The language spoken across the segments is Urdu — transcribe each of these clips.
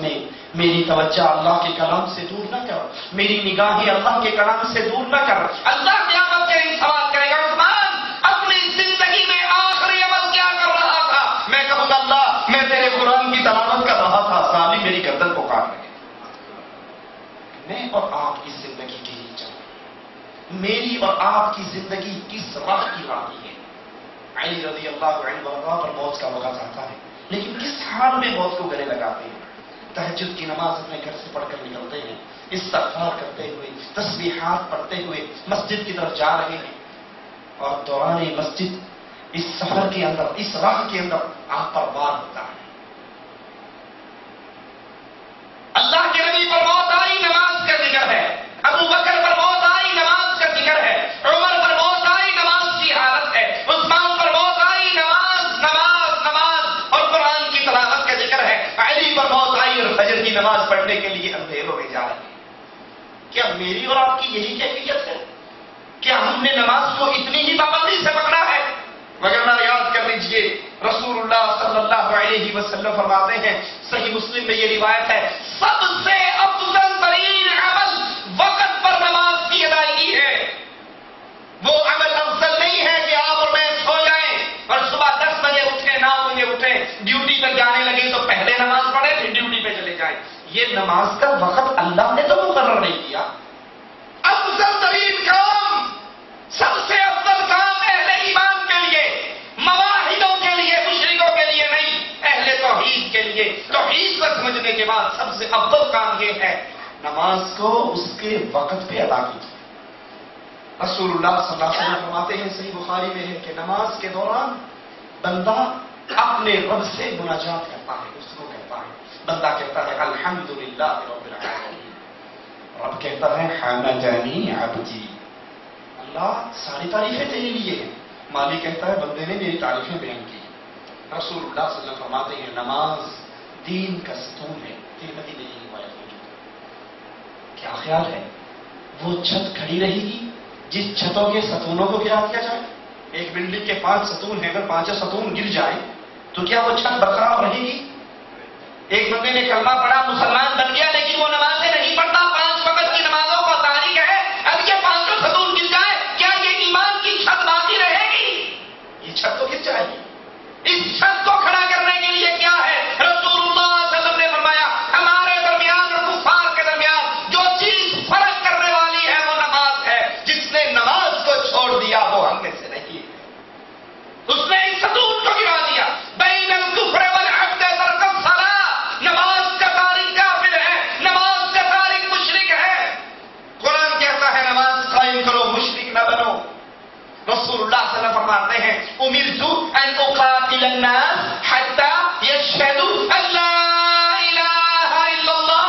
میں میری توجہ اللہ کے کلام سے دور نہ کر، میری نگاہیں اللہ کے کلام سے دور نہ کر۔ اللہ قیامت کے دن سوال کرے گا، عثمان اپنی زندگی میں آخری عمل کیا کر رہا تھا؟ میں کہوں گا اللہ میں تیرے قرآن کی تلاوت کر رہا تھا، ظالم میری گردن کو کاٹ لگے۔ میں اور آپ کی زندگی کے لیے چاہوں، میری اور آپ کی زندگی کس راہ کی راہی ہے؟ علی رضی اللہ عنہ پر موت کا وقت آتا ہے، لیکن کس حال میں موت کو گلے لگاتے ہیں؟ تہجد کی نماز اپنے گھر سے پڑھ کر نکلتے ہیں، استغفار کرتے ہوئے، تسبیحات پڑھتے ہوئے مسجد کی طرف جا رہے ہیں، اور دوران مسجد اس سفر کے اندر، اس راہ کے اندر آپ پر وار ہوتا ہے۔ اللہ کے نبی پر موت آئی، نماز کا ذکر ہے۔ ابو بکر پر موت آئی، نماز کا ذکر ہے۔ عمر پر موت آئی، نماز کی حالت ہے۔ عثمان پر موت آئی، نماز نماز نماز اور قرآن کی تلاوت کا ذکر ہے۔ علی پر موت آئی اور فجر کی نماز پڑھنے کے لیے اندھیروں میں جا رہے ہیں۔ کیا میری اور آپ کی یہی کیفیت ہے؟ کیا ہم نے نماز کو اتنی ہی پابندی سے پکڑا ہے؟ وگرنہ یاد کر لیجئے، رسول اللہ صلی اللہ علیہ وسلم فرماتے ہیں، صحیح مسلم میں یہ روایت ہے، سب سے افضل ترین عمل وقت پر نماز کی ادائیگی ہے۔ وہ عمل افضل نہیں ہے کہ آپ اور میں سو جائیں اور صبح 10 بجے اٹھیں، 9 بجے اٹھیں، ڈیوٹی پر جانے لگے تو پہلے نماز پڑھیں پھر ڈیوٹی پہ چلے جائیں۔ یہ نماز کا وقت اللہ نے تو مقرر نہیں کیا۔ افضل ترین کام، سب سے افضل کام اہل ایمان کے لیے، مواحدوں کے لیے، مشرکوں کے لیے نہیں، اہل توحید کے لیے۔ توحید کو سمجھنے کے بعد سب سے افضل کام یہ ہے نماز کو اس کے وقت پہ ادا کیجیے۔ رسول اللہ صلی اللہ علیہ وسلم فرماتے ہیں، صحیح بخاری میں ہے کہ نماز کے دوران بندہ اپنے رب سے مناجات کرتا ہے، اس کو کہتا ہے، بندہ کہتا ہے الحمدللہ رب العالمین، رب کہتا ہے حمدنی عبدی، اللہ ساری تعریفیں تیرے لیے ہیں، مالک کہتا ہے بندے نے میری تعریفیں بیان کی۔ رسول اللہ صلی اللہ علیہ وسلم فرماتے ہیں نماز دین کا ستون ہے۔ ترمذی میں یہ روایت موجود ہے۔ کیا خیال ہے وہ چھت کھڑی رہے گی جس چھتوں کے ستونوں کو گرا دیا جائے؟ ایک بلڈنگ کے 5 ستون ہیں، اگر 5 ستون گر جائیں تو کیا وہ چھت برقرار رہے گی؟ ایک بندے نے کلمہ پڑھا، مسلمان بن گیا، لیکن وہ نمازیں نہیں پڑھتا، 5 وقت کی نمازوں کو تاریخ ہے، اب یہ 5 ستون گر جائے کیا یہ ایمان کی چھت باقی رہے گی؟ یہ چھت تو گر جائے گی۔ اس چھت کو کھڑا کرنے کے لیے کیا ہے؟ رسول اللہ صلی اللہ علیہ وسلم نے فرمایا ہمارے درمیان اور کفار کے درمیان جو چیز فرق کرنے والی ہے وہ نماز ہے۔ جس نے نماز کو چھوڑ دیا وہ ہم میں سے نہیں ہے، اس نے اس ستون کو گرا دیا۔ بین الکفر والعبد ترک الصلاۃ، نماز کا تارک کافر ہے، نماز کا تارک مشرک ہے۔ قرآن کہتا ہے نماز قائم کرو، مشرک نہ بنو۔ رسول اللہ صلی اللہ علیہ وسلم فرماتے ہیں امرت ان اقاتل الناس حتى يشهدوا ان لا الہ الا اللہ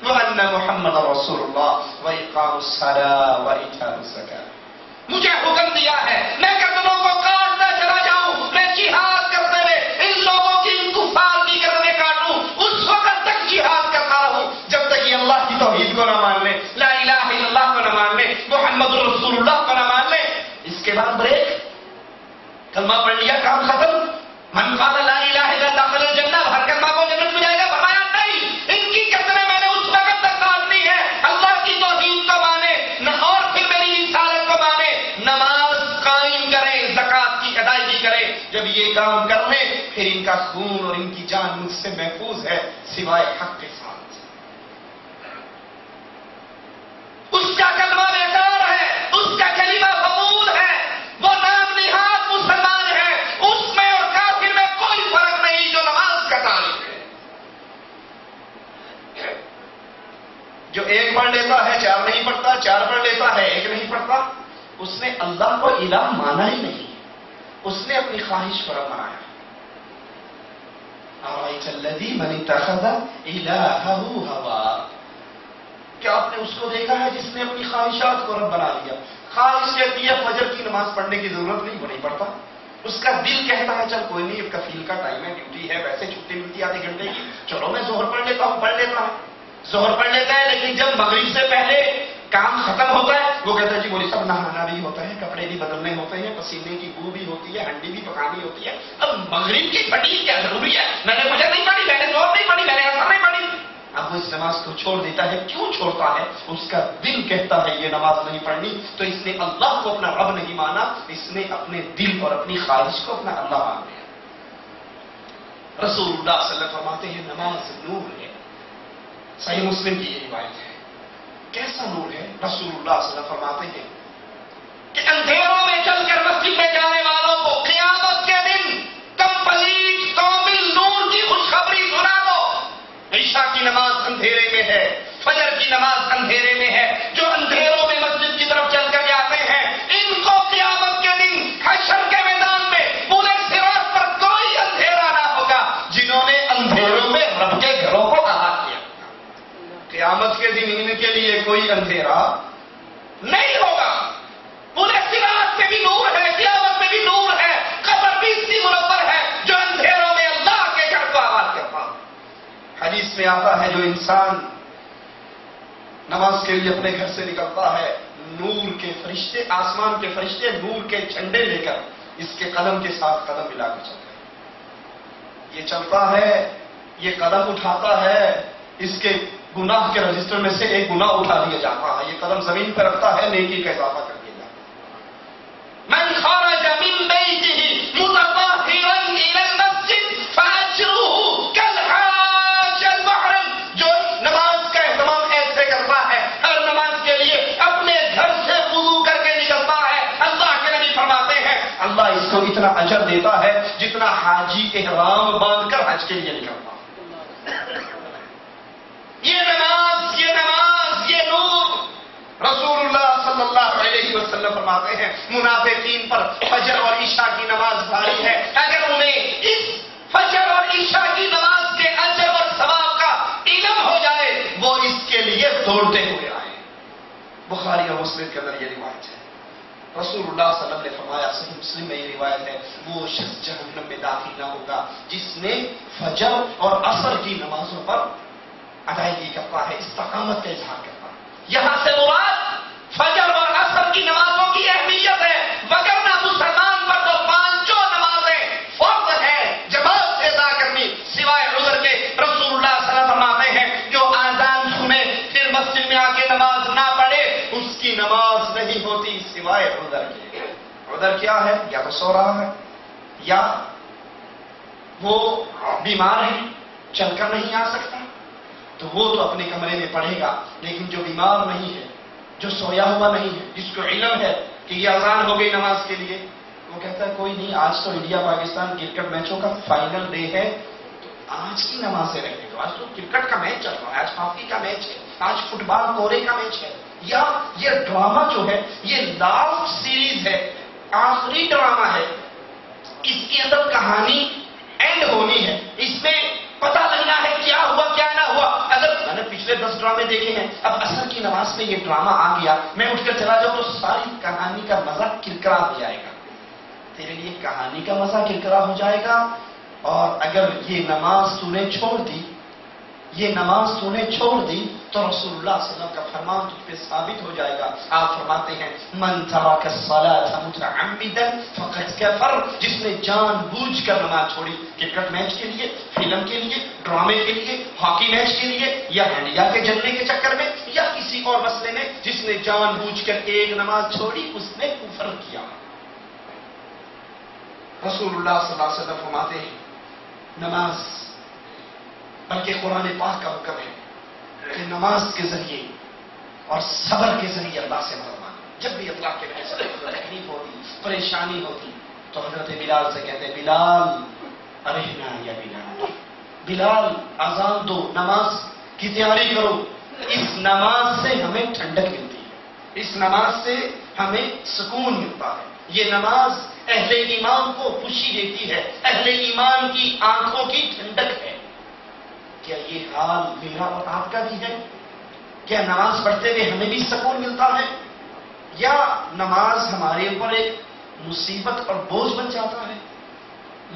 وان محمد رسول اللہ واقام الصلاۃ وایتاء الزکاۃ۔ مجھے حکم دیا ہے میں گردنوں کو کاٹتا چلا جاؤں، میں جہاد کرتے ہوئے ان لوگوں کی، ان کفار کی گردنیں کاٹوں، اس وقت تک جہاد کرتا رہوں جب تک یہ اللہ کی توحید کو نہ مان لے، لا الہ الا اللہ کو نہ مان لے، محمد رسول اللہ کو نہ مان لے۔ اس کے بعد بریک، کلمہ پڑھ لیا کام ختم، من قال لا الہ الا اللہ دخل الجنہ، ہر کلمہ کو جنت میں جائے گا؟ فرمایا نہیں، ان کی گردنیں میں نے اس وقت تک کاٹنی ہے اللہ کی توحید کو مانے اور پھر میری رسالت کو مانے، نماز قائم کرے، زکوٰۃ کی ادائیگی کرے۔ جب یہ کام کر لیں پھر ان کا خون اور ان کی جان مجھ سے محفوظ ہے سوائے حق کے ساتھ۔ اس کا کلمہ بیکار ہے، اس کا کلمہ فضول ہے، وہ نام نہاد مسلمان ہے، اس میں اور کافر میں کوئی فرق نہیں جو نماز کا تارک ہے۔ جو 1 پڑھ لیتا ہے 4 نہیں پڑھتا، 4 پڑھ لیتا ہے 1 نہیں پڑھتا، اس نے اللہ کو الہ مانا ہی نہیں، اس نے اپنی خواہش پر بنایا۔ ارأیت الذی من اتخذ الہہ ہوا، کیا آپ نے اس کو دیکھا ہے جس نے اپنی خواہشات کو رب بنا لیا؟ خواہش کہتی ہے فجر کی نماز پڑھنے کی ضرورت نہیں، وہ نہیں پڑھتا۔ اس کا دل کہتا ہے چل کوئی نہیں، کفیل کا ٹائم ہے، ڈیوٹی ہے، ویسے چھٹی ملتی آدھے گھنٹے کی، چلو میں ظہر پڑھ لیتا ہوں، پڑھ لیتا ہے، ظہر پڑھ لیتا ہے، لیکن جب مغرب سے پہلے کام ختم ہوتا ہے وہ کہتا ہے جی مولوی صاحب نہانا بھی ہوتا ہے، کپڑے بھی بدلنے ہوتے ہیں، پسینے کی بو بھی ہوتی ہے، ہنڈی بھی پکانی ہوتی ہے، اب مغرب کی پھٹی کیا ضروری ہے؟ میں نے مجھے نہیں پڑھی، میں نے ظہر نہیں پڑھی، میں نے اثر نہیں پڑھی، نماز کو چھوڑ دیتا ہے. کیوں چھوڑتا ہے؟ اس کا دل کہتا ہے یہ نماز نہیں پڑھنی. تو اس نے اللہ کو اپنا رب نہیں مانا، اس نے اپنے دل اور اپنی خواہش کو اپنا اللہ مان لیا. رسول اللہ صلی اللہ علیہ وسلم فرماتے ہیں نماز نور ہے. صحیح مسلم کی یہ روایت ہے. کیسا نور ہے؟ رسول اللہ صلی اللہ علیہ وسلم فرماتے ہیں کہ اندھیروں میں چل کر مسجد میں جانے والوں کو قیامت کے دن کمپلیٹ کامل نور کی خوشخبری سنا دو. عشاء کی نماز اندھیرے میں ہے، فجر کی نماز اندھیرے میں ہے. جو اندھیروں میں مسجد کی طرف چل کر جاتے ہیں ان کو قیامت کے دن حشر کے میدان میں پورے صراط پر کوئی اندھیرا نہ ہوگا. جنہوں نے اندھیروں میں رب کے گھروں کو آباد کیا، قیامت کے دن ان کے لیے کوئی اندھیرا نہیں ہوگا. پورے صراط میں بھی نور ہے، قیامت میں بھی نور ہے، قبر بھی اسی منور ہے جو اندھیروں میں اللہ کے گھر کو آباد کرتا. حدیث میں آتا ہے جو انسان نماز کے لیے اپنے گھر سے نکلتا ہے، نور کے فرشتے، آسمان کے فرشتے نور کے جھنڈے لے کر اس کے قدم کے ساتھ قدم ملا کر چلتے ہیں. یہ چلتا ہے، یہ قدم اٹھاتا ہے، اس کے گناہ کے رجسٹر میں سے ایک گناہ اٹھا دیا جاتا ہے. یہ قدم زمین پر رکھتا ہے، نیکی کا اضافہ کر دیا جاتا ہے. من خرج من بیته متطهرا الى المسجد فاجره كالحاج المحرم. جو نماز کا اہتمام ایسے کرتا ہے، ہر نماز کے لیے اپنے گھر سے وضو کر کے نکلتا ہے، اللہ کے نبی فرماتے ہیں اللہ اس کو اتنا اجر دیتا ہے جتنا حاجی احرام باندھ کر حج کے لیے نکلتا. یہ نماز، یہ نماز، یہ نور. رسول اللہ صلی اللہ علیہ وسلم فرماتے ہیں منافقین پر فجر اور عشاء کی نماز بھاری ہے. اگر انہیں اس فجر اور عشاء کی نماز کے اجر اور ثواب کا علم ہو جائے وہ اس کے لیے دوڑتے ہوئے آئے. بخاری اور مسلم کے اندر یہ روایت ہے. رسول اللہ صلی اللہ علیہ وسلم نے فرمایا، صحیح مسلم میں یہ روایت ہے، وہ شخص جہنم میں داخل نہ ہوگا جس نے فجر اور عصر کی نمازوں پر ادائیگی کرتا ہے، استقامت کا اظہار کرتا ہے. یہاں سے مراد فجر اور عصر کی نمازوں کی اہمیت ہے، وگرنہ مسلمان پر تو پانچوں نمازیں فرض ہیں جماعت سے ادا کرنی سوائے عذر کے. رسول اللہ صلی اللہ علیہ وسلم فرماتے ہیں جو آذان سنے پھر مسجد میں آ کے نماز نہ پڑھے اس کی نماز نہیں ہوتی سوائے عذر کے. عذر کیا ہے؟ یا تو سو رہا ہے، یا وہ بیمار ہے، چل کر نہیں آ سکتا، تو وہ تو اپنے کمرے میں پڑھے گا. لیکن جو بیمار نہیں ہے، جو سویا ہوا نہیں ہے، جس کو علم ہے کہ یہ اذان ہو گئی نماز کے لیے، وہ کہتا ہے کوئی نہیں، آج تو انڈیا پاکستان کرکٹ میچوں کا فائنل ڈے ہے، تو آج کی نمازیں رہنے دو. آج تو کرکٹ کا میچ چل رہا ہے، آج ہاکی کا میچ ہے، آج فٹ بال کورے کا میچ ہے. یا یہ ڈرامہ جو ہے یہ لاسٹ سیریز ہے، آخری ڈرامہ ہے، اس کے اندر کہانی اینڈ ہونی ہے، اس میں پتہ لگنا ہے کیا ہوا کیا نہ ہوا. اگر میں نے پچھلے 10 ڈرامے دیکھے ہیں، اب عصر کی نماز میں یہ ڈرامہ آ گیا، میں اٹھ کر چلا جاؤں تو ساری کہانی کا مزہ کرکرا ہو جائے گا. تیرے لیے کہانی کا مزہ کرکرا ہو جائے گا. اور اگر یہ نماز تو نے چھوڑ دی، یہ نماز تو نے چھوڑ دی تو رسول اللہ صلی اللہ علیہ وسلم کا فرمان تجھ پہ ثابت ہو جائے گا. آپ فرماتے ہیں من ترک الصلاۃ متعمدا فقد کفر. جس نے جان بوجھ کر نماز چھوڑی، کرکٹ میچ کے لیے، فلم کے لیے، ڈرامے کے لیے، ہاکی میچ کے لیے، یا انڈیا کے جلنے کے چکر میں، یا کسی اور مسئلے میں، جس نے جان بوجھ کر ایک نماز چھوڑی اس نے کفر کیا. رسول اللہ صلی اللہ علیہ وسلم فرماتے ہیں نماز، بلکہ قرآن پاک کا حکم ہے کہ نماز کے ذریعے اور صبر کے ذریعے اللہ سے مدد مانگو. جب بھی اللہ کے فیصلے تکلیف ہوتی، پریشانی ہوتی، تو حضرت بلال سے کہتے ہیں بلال ارحنا یا بلال، بلال اذان دو، نماز کی تیاری کرو. اس نماز سے ہمیں ٹھنڈک ملتی ہے، اس نماز سے ہمیں سکون ملتا ہے. یہ نماز اہل ایمان کو خوشی دیتی ہے، اہل ایمان کی آنکھوں کی ٹھنڈک ہے. کیا یہ حال میرا اور آپ کا بھی ہے؟ کیا نماز پڑھتے ہوئے ہمیں بھی سکون ملتا ہے، یا نماز ہمارے اوپر ایک مصیبت اور بوجھ بن جاتا ہے؟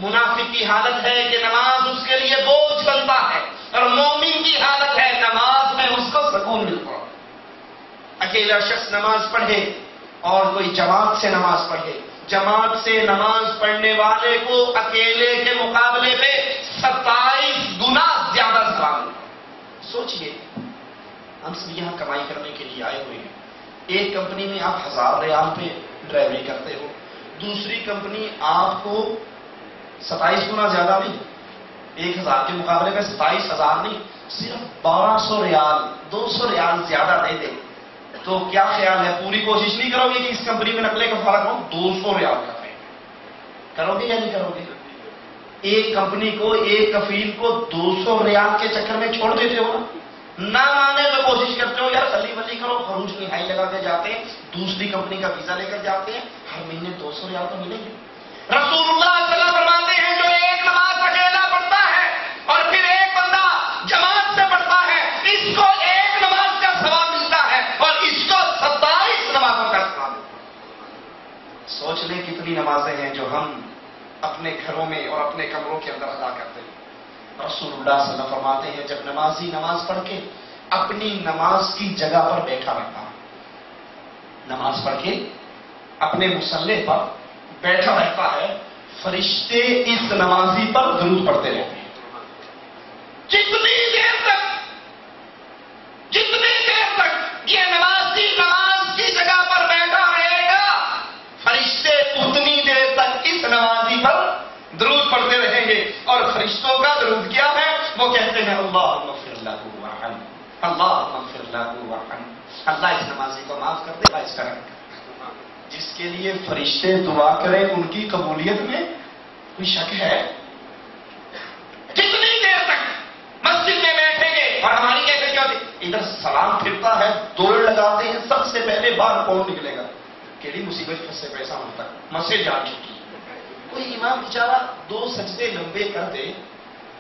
منافق کی حالت ہے کہ نماز اس کے لیے بوجھ بنتا ہے، اور مومن کی حالت ہے نماز میں اس کو سکون ملتا ہے. اکیلا شخص نماز پڑھے اور کوئی جماعت سے نماز پڑھے، جماعت سے نماز پڑھنے والے کو اکیلے کے مقابلے میں 27 گنا زیادہ ثواب ملتا ہے. سوچئے ہم سب یہاں کمائی کرنے کے لیے آئے ہوئے ہیں. ایک کمپنی میں آپ 1000 ریال پہ ڈرائیوری کرتے ہو, دوسری کمپنی آپ کو 27 گنا زیادہ نہیں, 1000 کے مقابلے میں 27,000 نہیں, صرف 1200 ریال 200 ریال زیادہ دے دے, تو کیا خیال ہے پوری کوشش نہیں کرو گے کہ اس کمپنی میں نقلے کا فرق ہو؟ 200 ریال کا کرو گے یا نہیں کرو گے؟ ایک کمپنی کو, ایک کفیل کو 200 ریال کے چکر میں چھوڑ دیتے ہو نہ مانے تو کوشش کرتے ہو یار سلی ولی کرو, خروج نہائی لگا کے جاتے ہیں, دوسری کمپنی کا ویزا لے کر جاتے ہیں, ہر مہینے 200 ریال تو ملیں گے. رسول اللہ صلی اللہ علیہ وسلم فرماتے ہیں جو ایک نماز اکیلا پڑھتا ہے اور پھر ایک بندہ جماعت سے پڑھتا ہے, اس کو ایک نماز کا ثواب ملتا ہے اور اس کو 27 نمازوں کا ثواب ملتا ہے. سوچ لیں کتنی نمازیں ہیں جو ہم اپنے گھروں میں اور اپنے کمروں کے اندر ادا کرتے ہیں. رسول اللہ صلی اللہ علیہ وسلم فرماتے ہیں جب نمازی نماز پڑھ کے اپنی نماز کی جگہ پر بیٹھا رہتا ہے, نماز پڑھ کے اپنے مصلی پر بیٹھا رہتا ہے, فرشتے اس نمازی پر درود پڑھتے رہتے ہیں. جتنی دیر تک یہ نمازی نماز کی جگہ پر بیٹھا رہے گا, فرشتے اتنی دیر تک اس نمازی پر درود پڑھتے رہیں گے. اور فرشتوں کا درود کیا ہے؟ وہ کہتے ہیں اللہم اغفر لہ وارحمہ, اللہم اغفر لہ وارحمہ, اللہ اس نمازی کو معاف کر دے گا, اس کا رحم کر دے. جس کے لیے فرشتے دعا کریں ان کی قبولیت میں کوئی شک ہے؟ جتنی دیر تک مسجد میں بیٹھیں گے اور ہماری کیسے کیا ہوتی, ادھر سلام پھرتا ہے, دوڑ لگاتے ہیں, سب سے پہلے باہر کون نکلے گا؟ کیڑی مصیبت پھنسے پیسہ ہوتا ہے, مسجد جان چکی. کوئی امام بیچارہ 2 سجدے لمبے کر دے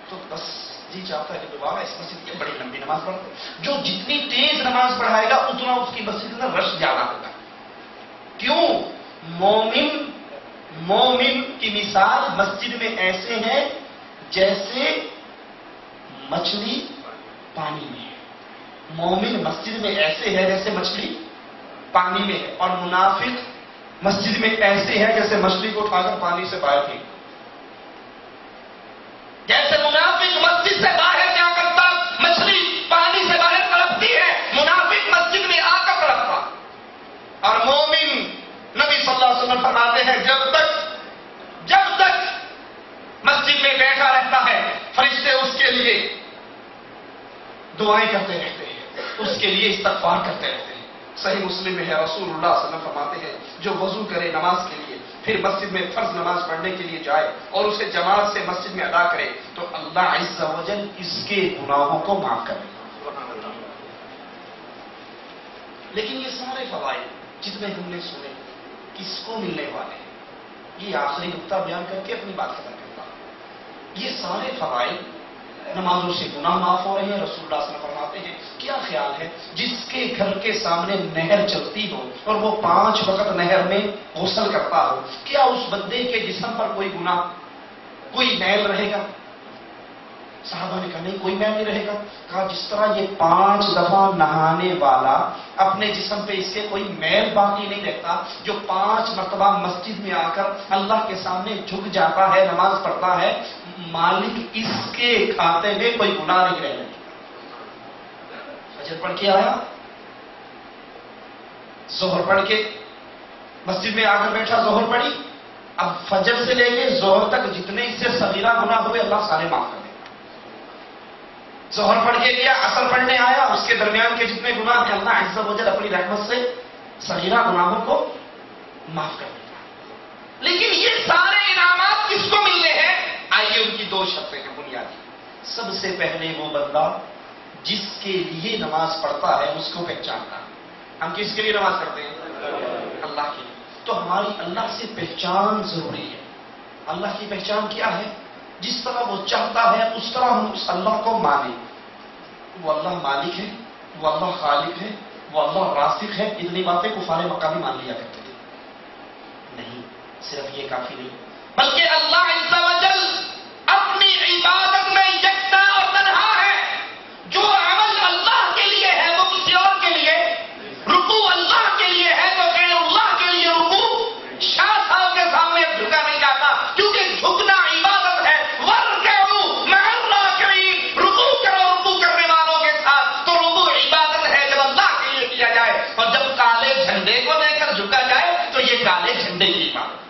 تو بس جی چاہتا ہے کہ بابا اس مسجد کی بڑی لمبی نماز پڑھو. جو جتنی تیز نماز پڑھائے گا اتنا اس کی مسجد میں رش زیادہ ہوگا. کیوں؟ مومن کی مثال مسجد میں ایسے ہے جیسے مچھلی پانی میں ہے. مومن مسجد میں ایسے ہے جیسے مچھلی پانی میں ہے, اور منافق مسجد میں ایسے ہے جیسے مچھلی کو اٹھا کر پانی سے باہر پھینک. جیسے منافق مسجد سے باہر جا کرتا مچھلی پانی سے باہر تڑپتی ہے, منافق مسجد میں آ کر تڑپتا. اور مومن نبی صلی اللہ علیہ وسلم فرماتے ہیں جب تک مسجد میں بیٹھا رہتا ہے فرشتے اس کے لیے دعائیں کرتے رہتے ہیں, اس کے لیے استغفار کرتے رہتے ہیں. صحیح مسلم میں ہے رسول اللہ صلی اللہ علیہ وسلم فرماتے ہیں جو وضو کرے نماز کے لیے پھر مسجد میں فرض نماز پڑھنے کے لیے جائے اور اسے جماعت سے مسجد میں ادا کرے تو اللہ عز و جل اس کے گناہوں کو معاف کرے. لیکن یہ سارے فوائد جتنے ہم نے سنے کس کو ملنے والے ہیں؟ یہ آخری نقطہ بیان کر کے اپنی بات ختم کرتا ہوں. یہ سارے فوائد نمازوں سے گناہ معاف ہو رہے ہیں. رسول اللہ صلی اللہ علیہ وسلم فرماتے ہیں کیا خیال ہے جس کے گھر کے سامنے نہر چلتی ہو اور وہ 5 وقت نہر میں غسل کرتا ہو, کیا اس بندے کے جسم پر کوئی گناہ, کوئی میل رہے گا؟ صحابہ نے کہا نہیں کوئی میل نہیں رہے گا. کہا جس طرح یہ 5 دفعہ نہانے والا اپنے جسم پہ اس کے کوئی میل باقی نہیں رہتا, جو 5 مرتبہ مسجد میں آ کر اللہ کے سامنے جھک جاتا ہے نماز پڑھتا ہے, مالک اس کے کھاتے میں کوئی گناہ نہیں رہے. فجر پڑھ کے آیا, ظہر پڑھ کے مسجد میں آ کر بیٹھا, ظہر پڑھی, اب فجر سے لے کے ظہر تک جتنے اس سے صغیرہ گناہ ہوئے اللہ سارے معاف کر دے. ظہر پڑھ کے گیا, عصر پڑھنے آیا, اس کے درمیان کے جتنے گناہ ہیں اللہ عز و جل اپنی رحمت سے صغیرہ گناہوں کو معاف کر دیتا. لیکن یہ سارے انعامات کس کو ملنے ہیں؟ آئیے ان کی 2 شرطیں ہیں بنیادی. سب سے پہلے وہ بندہ جس کے لیے نماز پڑھتا ہے اس کو پہچانتا ہے. ہم کس کے لیے نماز پڑھتے ہیں؟ اللہ کے لیے. تو ہماری اللہ سے پہچان ضروری ہے. اللہ کی پہچان کیا ہے؟ جس طرح وہ چاہتا ہے اس طرح ہم اس اللہ کو مانیں. وہ اللہ مالک ہے, وہ اللہ خالق ہے, وہ اللہ رازق ہے. اتنی باتیں کفار مکہ بھی مان لیا کرتے تھے. نہیں, صرف یہ کافی نہیں, بلکہ اللہ عز و جل اپنی عبادت میں یکتا اور تنہا ہے. جو عمل اللہ کے لیے ہے وہ کسی اور کے لیے, رکوع اللہ کے لیے ہے تو غیر اللہ کے لیے رکوع. شاہ صاحب کے سامنے جھکا نہیں جاتا کیونکہ جھکنا عبادت ہے. ورکعوا مع الراکعین, رکوع کرو رکوع کرنے والوں کے ساتھ. نہیں کی بات.